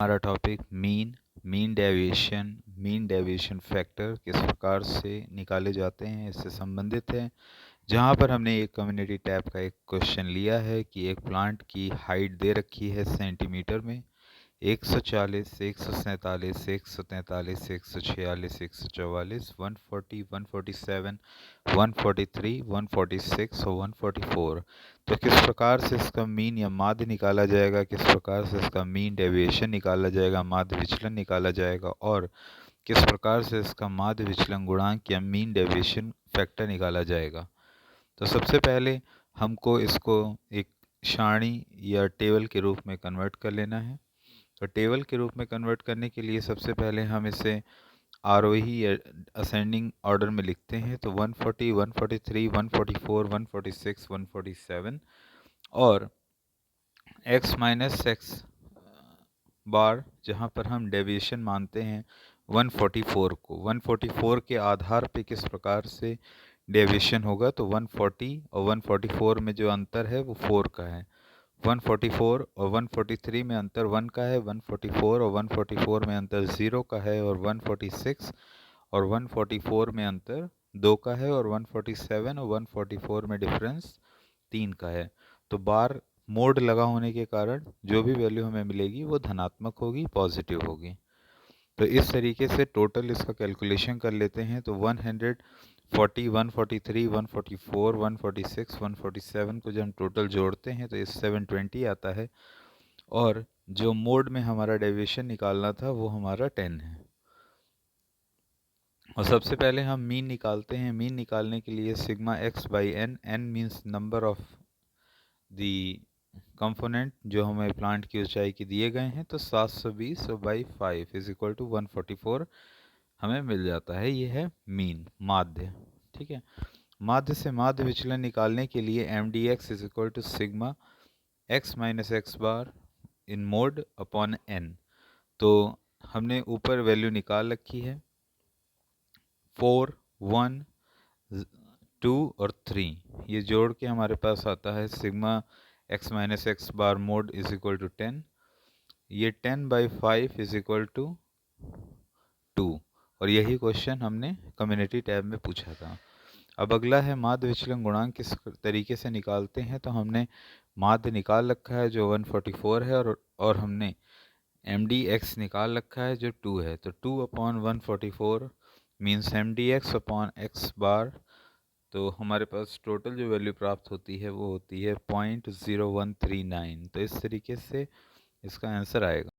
हमारा topic mean deviation factor किस प्रकार से निकाले जाते हैं इससे संबंधित है। जहाँ पर हमने एक कम्युनिटी टैब का एक क्वेश्चन लिया है कि एक प्लांट की हाइट दे रखी है सेंटीमीटर में 140, 147, 143, 146, 144, 140, 147, 143, 146 और 144। तो किस प्रकार से इसका मीन या माध्य निकाला जाएगा, किस प्रकार से इसका मीन डेविएशन निकाला जाएगा, माध्य विचलन निकाला जाएगा और किस प्रकार से इसका माध्य विचलन गुणांक या मीन डेविएशन फैक्टर निकाला जाएगा। तो सबसे पहले हमको इसको एक सारणी या टेबल के रूप में कन्वर्ट कर लेना है। तो टेबल के रूप में कन्वर्ट करने के लिए सबसे पहले हम इसे आरोही या असेंडिंग ऑर्डर में लिखते हैं। तो 140, 143, 144, 146, 147 और x माइनस एक्स बार, जहाँ पर हम डेविएशन मानते हैं 144 को। 144 के आधार पे किस प्रकार से डेविएशन होगा, तो 140 और 144 में जो अंतर है वो 4 का है। 144 और 143 में अंतर 1 का है, 144 और 144 में अंतर 0 का है और 146 और 144 में अंतर 2 का है और 147 और 144 में डिफरेंस 3 का है। तो बार मोड लगा होने के कारण जो भी वैल्यू हमें मिलेगी वो धनात्मक होगी, पॉजिटिव होगी। तो इस तरीके से टोटल इसका कैलकुलेशन कर लेते हैं। तो 140, 143, 144, 146, 147 को जब हम टोटल जोड़ते हैं तो इस 720 आता है और जो मोड में हमारा डेविएशन निकालना था वो हमारा 10 है। और सबसे पहले हम मीन निकालते हैं। मीन निकालने के लिए sigma x by n, n means number of the component जो हमें प्लांट की ऊंचाई के दिए गए हैं, तो 720 बाई 5 इज इक्वल टू 144 हमें मिल जाता है। ये है मीन, माध्य। ठीक है, माध्य से माध्य विचलन निकालने के लिए M D x is equal to sigma x minus x bar in mod upon n. तो हमने ऊपर वैल्यू निकाल रखी है 4, 1, 2 और 3, ये जोड़ के हमारे पास आता है sigma x minus x bar mod is equal to 10। ये 10/5 इज इक्वल टू 2 और यही क्वेश्चन हमने कम्युनिटी टैब में पूछा था। अब अगला है माध्य विचलन गुणांक किस तरीके से निकालते हैं। तो हमने माध्य निकाल रखा है जो 144 है और हमने एम डी एक्स निकाल रखा है जो 2 है। तो 2/144 means M D X upon X bar. तो हमारे पास टोटल जो वैल्यू प्राप्त होती है वो होती है 0.0139। तो इस तरीके से इसका आंसर आएगा।